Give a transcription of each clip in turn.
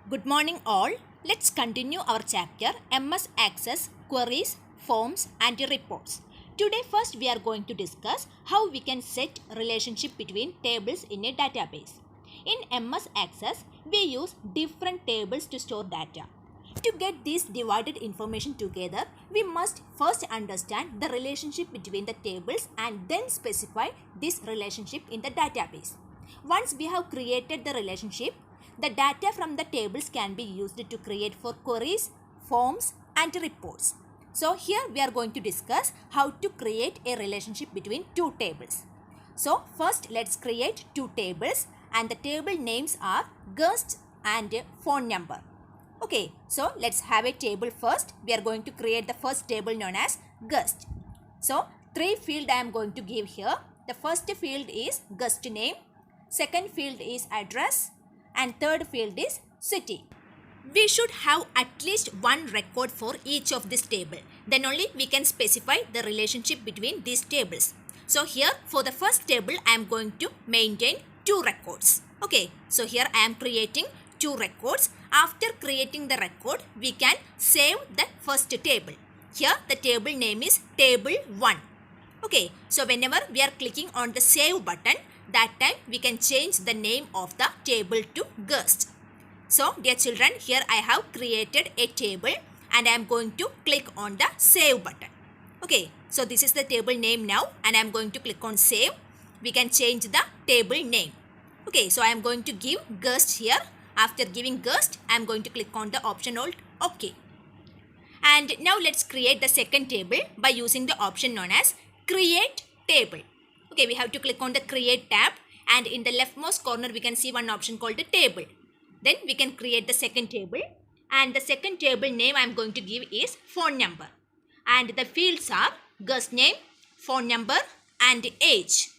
Good morning all. Let's continue our chapter MS Access Queries, Forms and Reports. Today first we are going to discuss how we can set relationship between tables in a database. In MS Access, we use different tables to store data. To get this divided information together, we must first understand the relationship between the tables and then specify this relationship in the database. Once we have created the relationship, the data from the tables can be used to create for queries, forms and reports. So here we are going to discuss how to create a relationship between two tables. So first let's create two tables and the table names are guest and phone number. Okay, so let's have a table first. We are going to create the first table known as guest. So three fields I am going to give here. The first field is guest name, second field is address and third field is city. We should have at least one record for each of this table. Then only we can specify the relationship between these tables. So here for the first table I am going to maintain two records. Okay, so here I am creating two records. After creating the record, we can save the first table. Here the table name is table 1. Okay, so whenever we are clicking on the save button, that time we can change the name of the table to guest. So dear children, here I have created a table and I am going to click on the save button. Okay, so this is the table name now and I am going to click on save. We can change the table name. Okay, so I am going to give guest here. After giving guest, I am going to click on the option alt OK. And now let's create the second table by using the option known as create table. Okay, we have to click on the create tab and in the leftmost corner we can see one option called the table. Then we can create the second table and the second table name I am going to give is phone number. And the fields are guest name, phone number and age.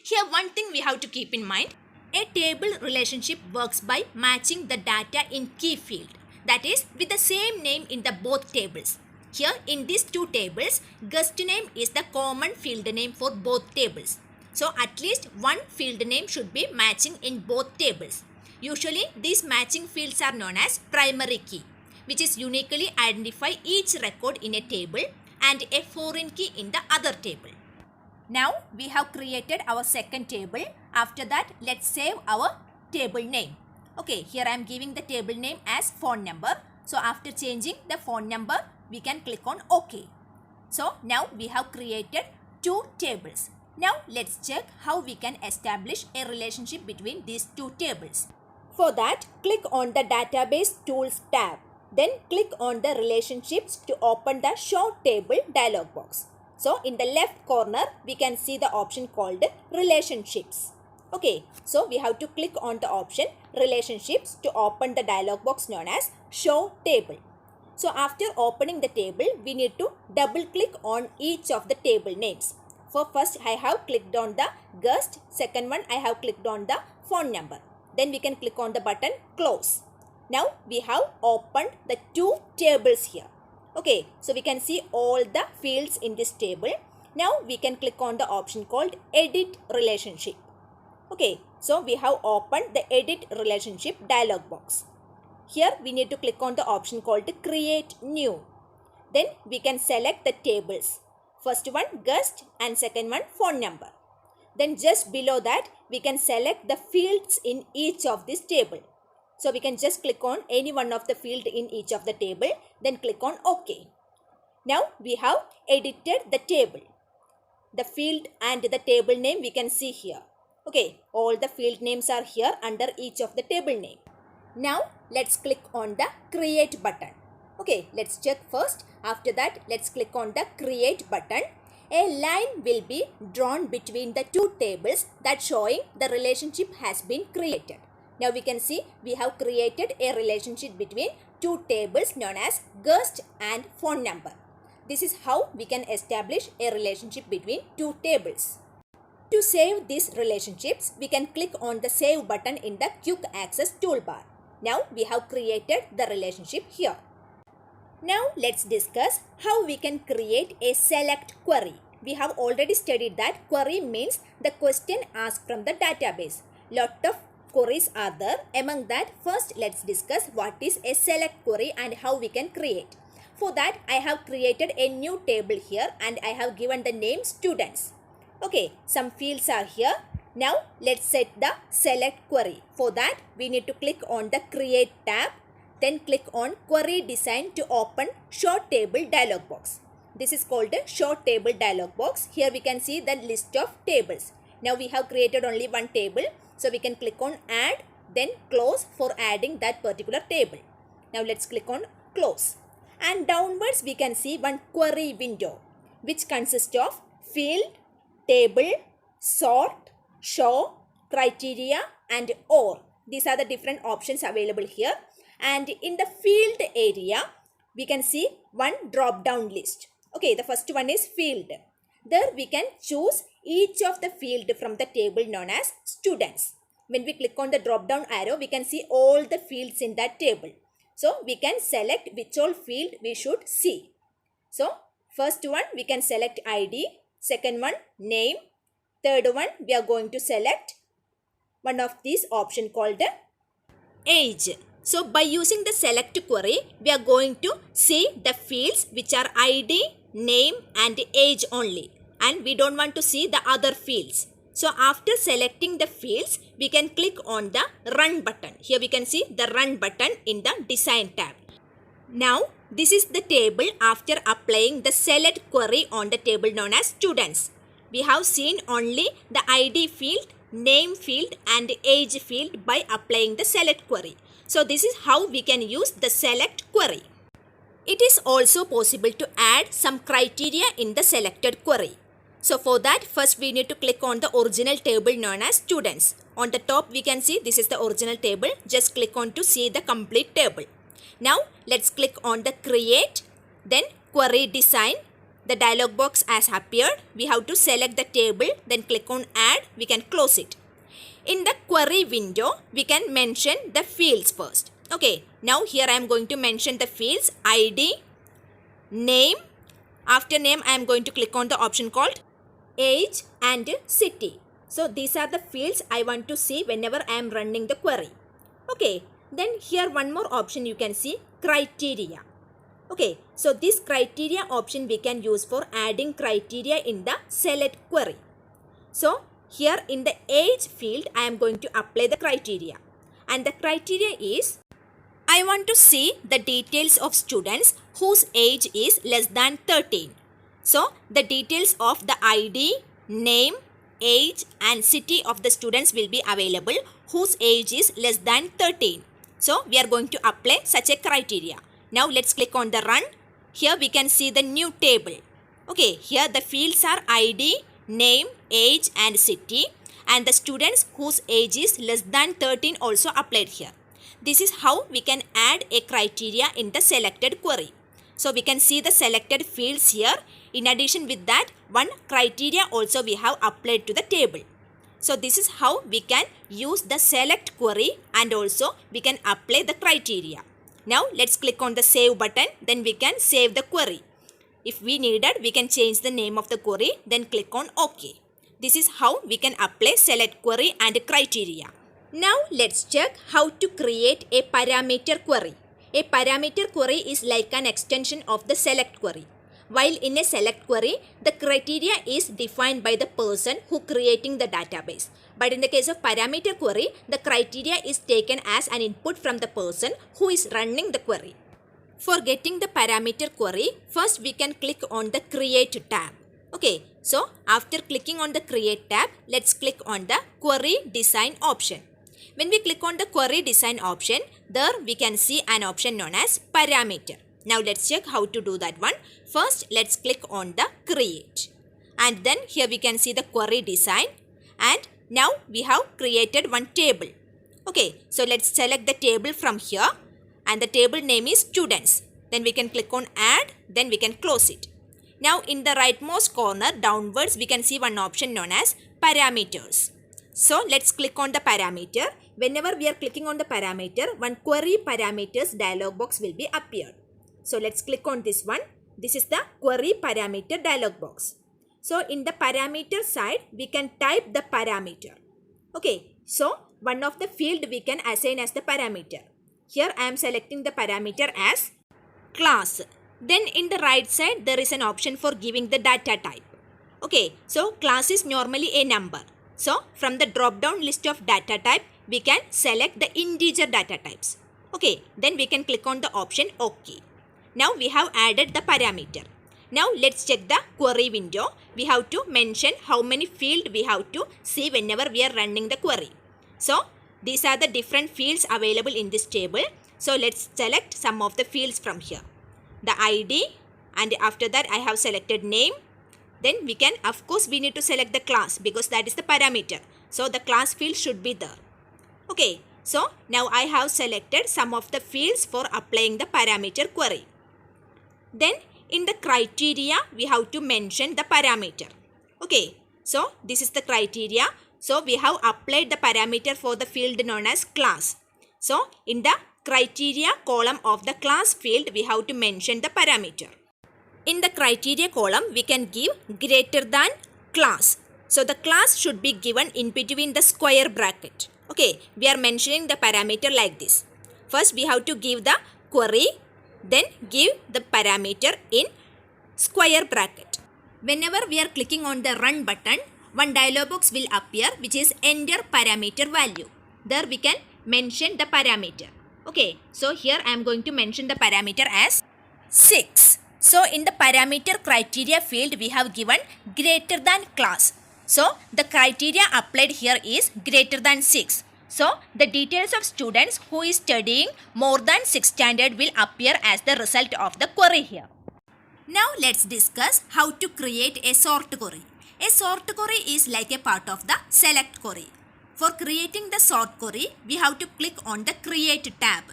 Here one thing we have to keep in mind. A table relationship works by matching the data in key field, that is with the same name in the both tables. Here in these two tables, guest name is the common field name for both tables. So at least one field name should be matching in both tables. Usually these matching fields are known as primary key, which is uniquely identify each record in a table and a foreign key in the other table. Now we have created our second table. After that, let's save our table name. Okay, here I am giving the table name as phone number. So after changing the phone number, we can click on OK. So now we have created two tables. Now let's check how we can establish a relationship between these two tables. For that, click on the Database Tools tab. Then click on the Relationships to open the Show Table dialog box. So in the left corner, we can see the option called Relationships. Okay, so we have to click on the option Relationships to open the dialog box known as Show Table. So after opening the table, we need to double click on each of the table names. For first, I have clicked on the guest. Second one, I have clicked on the phone number. Then we can click on the button Close. Now we have opened the two tables here. Okay, so we can see all the fields in this table. Now we can click on the option called Edit Relationship. Okay, so we have opened the Edit Relationship dialog box. Here we need to click on the option called Create New. Then we can select the tables. First one guest and second one phone number. Then just below that we can select the fields in each of this table. So we can just click on any one of the field in each of the table, then click on OK. Now we have edited the table. The field and the table name we can see here. Okay, all the field names are here under each of the table name. Now let's click on the create button. Okay, let's check first. After that, let's click on the create button. A line will be drawn between the two tables that showing the relationship has been created. Now we can see we have created a relationship between two tables known as guest and phone number. This is how we can establish a relationship between two tables. To save these relationships, we can click on the save button in the quick access toolbar. Now we have created the relationship here. Now let's discuss how we can create a select query. We have already studied that query means the question asked from the database. Lot of queries are there. Among that, first let's discuss what is a select query and how we can create. For that, I have created a new table here and I have given the name students. Okay, some fields are here. Now let's set the select query. For that, we need to click on the create tab. Then click on query design to open show table dialog box. This is called a show table dialog box. Here we can see the list of tables. Now we have created only one table. So we can click on add, then close for adding that particular table. Now let's click on close. And downwards we can see one query window which consists of field, table, sort, show, criteria and or. These are the different options available here. And in the field area, we can see one drop down list. Okay, the first one is field. There we can choose each of the field from the table known as students. When we click on the drop down arrow, we can see all the fields in that table. So we can select which all field we should see. So first one we can select ID, second one name, third one we are going to select one of these option called age. So by using the select query, we are going to see the fields which are ID, name and age only. And we don't want to see the other fields. So after selecting the fields, we can click on the run button. Here we can see the run button in the design tab. Now this is the table after applying the select query on the table known as students. We have seen only the ID field, name field and age field by applying the select query. So this is how we can use the select query. It is also possible to add some criteria in the selected query. So for that, first we need to click on the original table known as students. On the top we can see this is the original table. Just click on to see the complete table. Now let's click on the create, then query design. The dialog box has appeared. We have to select the table, then click on add. We can close it. In the query window, we can mention the fields first. Okay, now here I am going to mention the fields ID, name. After name, I am going to click on the option called age and city. So these are the fields I want to see whenever I am running the query. Okay, then here one more option you can see criteria. Okay, so this criteria option we can use for adding criteria in the select query. So here in the age field, I am going to apply the criteria. And the criteria is, I want to see the details of students whose age is less than 13. So the details of the ID, name, age and city of the students will be available whose age is less than 13. So we are going to apply such a criteria. Now let's click on the run. Here we can see the new table. Okay, here the fields are ID, name, age and city and the students whose age is less than 13 also applied here. This is how we can add a criteria in the selected query. So we can see the selected fields here. In addition with that, one criteria also we have applied to the table. So this is how we can use the select query and also we can apply the criteria. Now let's click on the save button, then we can save the query. If we needed, we can change the name of the query, then click on OK. This is how we can apply select query and criteria. Now let's check how to create a parameter query. A parameter query is like an extension of the select query. While in a select query, the criteria is defined by the person who creating the database. But in the case of parameter query, the criteria is taken as an input from the person who is running the query. For getting the parameter query, first we can click on the create tab. Okay, so after clicking on the create tab, let's click on the query design option. When we click on the query design option, there we can see an option known as parameter. Now let's check how to do that one. First, let's click on the create. And then here we can see the query design. And now we have created one table. Okay, so let's select the table from here. And the table name is students. Then we can click on add. Then we can close it. Now in the rightmost corner downwards, we can see one option known as parameters. So let's click on the parameter. Whenever we are clicking on the parameter, one query parameters dialog box will be appeared. So let's click on this one. This is the query parameter dialog box. So in the parameter side, we can type the parameter. Okay, so one of the field we can assign as the parameter. Here I am selecting the parameter as class. Then in the right side there is an option for giving the data type. Okay, so class is normally a number. So from the drop down list of data type, we can select the integer data types. Okay, then we can click on the option OK. Now we have added the parameter. Now let's check the query window. We have to mention how many fields we have to see whenever we are running the query. So these are the different fields available in this table. So let's select some of the fields from here. The ID, and after that I have selected name. Then we can, of course, we need to select the class because that is the parameter. So the class field should be there. Okay, so now I have selected some of the fields for applying the parameter query. Then in the criteria, we have to mention the parameter. Okay, so this is the criteria. So we have applied the parameter for the field known as class. So in the criteria column of the class field, we have to mention the parameter. In the criteria column, we can give greater than class. So the class should be given in between the square bracket. Okay, we are mentioning the parameter like this. First, we have to give the query, then give the parameter in square bracket. Whenever we are clicking on the run button, one dialog box will appear which is enter parameter value. There we can mention the parameter. Okay, so here I am going to mention the parameter as 6. So in the parameter criteria field, we have given greater than class. So the criteria applied here is greater than 6. So the details of students who is studying more than 6 standard will appear as the result of the query here. Now let's discuss how to create a sort query. A sort query is like a part of the select query. For creating the sort query, we have to click on the create tab.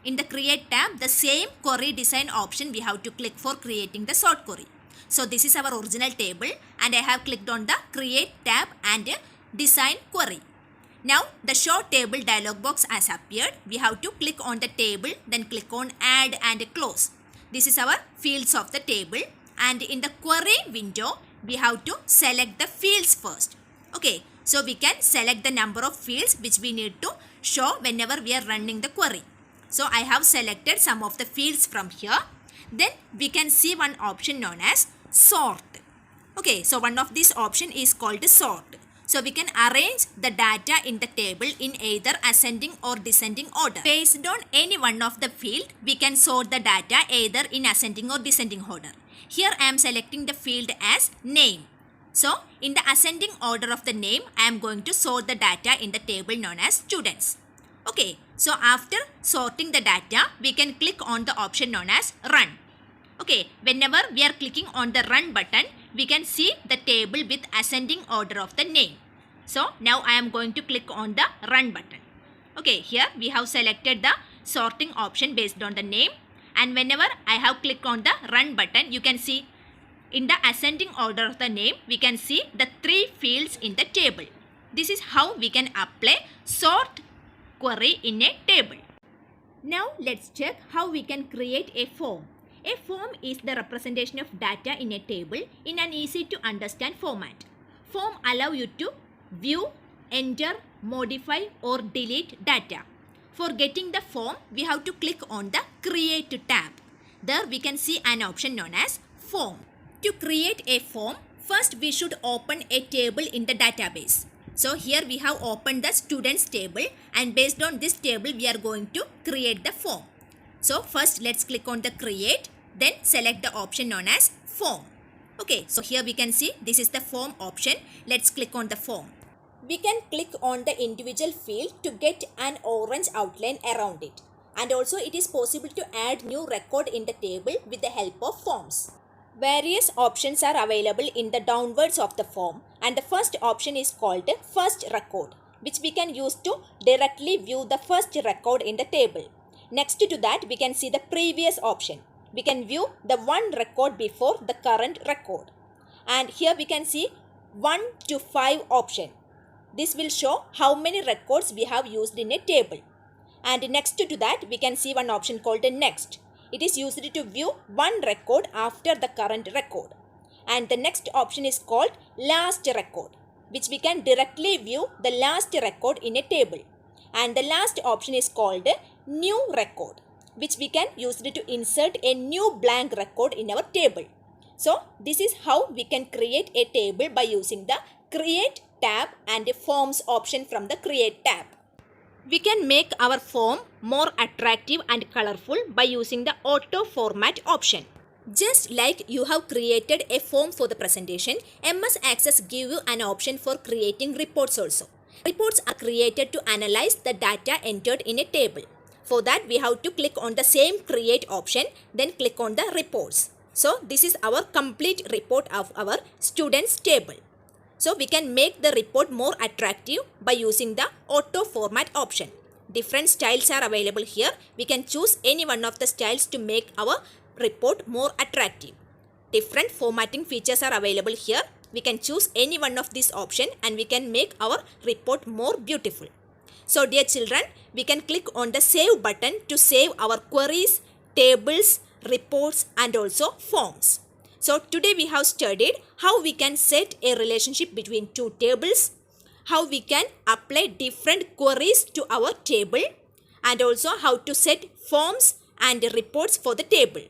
In the create tab, the same query design option we have to click for creating the sort query. So this is our original table and I have clicked on the create tab and design query. Now the show table dialog box has appeared. We have to click on the table, then click on add and close. This is our fields of the table, and in the query window, we have to select the fields first. Okay, so we can select the number of fields which we need to show whenever we are running the query. So I have selected some of the fields from here. Then we can see one option known as sort. Okay, so one of these option is called sort. So we can arrange the data in the table in either ascending or descending order. Based on any one of the field, we can sort the data either in ascending or descending order. Here I am selecting the field as name. So in the ascending order of the name, I am going to sort the data in the table known as students. Okay, so after sorting the data, we can click on the option known as run. Okay, whenever we are clicking on the run button, we can see the table with ascending order of the name. So now I am going to click on the run button. Okay, here we have selected the sorting option based on the name, and whenever I have clicked on the run button, you can see in the ascending order of the name, we can see the 3 fields in the table. This is how we can apply sort query in a table. Now let's check how we can create a form. A form is the representation of data in a table in an easy to understand format. Form allow you to view, enter, modify or delete data. For getting the form, we have to click on the create tab. There we can see an option known as form. To create a form, first we should open a table in the database. So here we have opened the students table, and based on this table we are going to create the form. So first let's click on the create, then select the option known as form. Okay, so here we can see this is the form option. Let's click on the form. We can click on the individual field to get an orange outline around it. And also it is possible to add new record in the table with the help of forms. Various options are available in the downwards of the form, and the first option is called first record, which we can use to directly view the first record in the table. Next to that, we can see the previous option. We can view the one record before the current record. And here we can see 1 to 5 option. This will show how many records we have used in a table. And next to that, we can see one option called next. It is used to view one record after the current record. And the next option is called last record, which we can directly view the last record in a table. And the last option is called new record, which we can use it to insert a new blank record in our table. So this is how we can create a table by using the create tab and forms option from the create tab. We can make our form more attractive and colorful by using the auto format option. Just like you have created a form for the presentation, MS Access give you an option for creating reports also. Reports are created to analyze the data entered in a table. For that, we have to click on the same create option, then click on the reports. So this is our complete report of our students table. So we can make the report more attractive by using the auto format option. Different styles are available here. We can choose any one of the styles to make our report more attractive. Different formatting features are available here. We can choose any one of these options and we can make our report more beautiful. So dear children, we can click on the save button to save our queries, tables, reports and also forms. So today we have studied how we can set a relationship between two tables, how we can apply different queries to our table, and also how to set forms and reports for the table.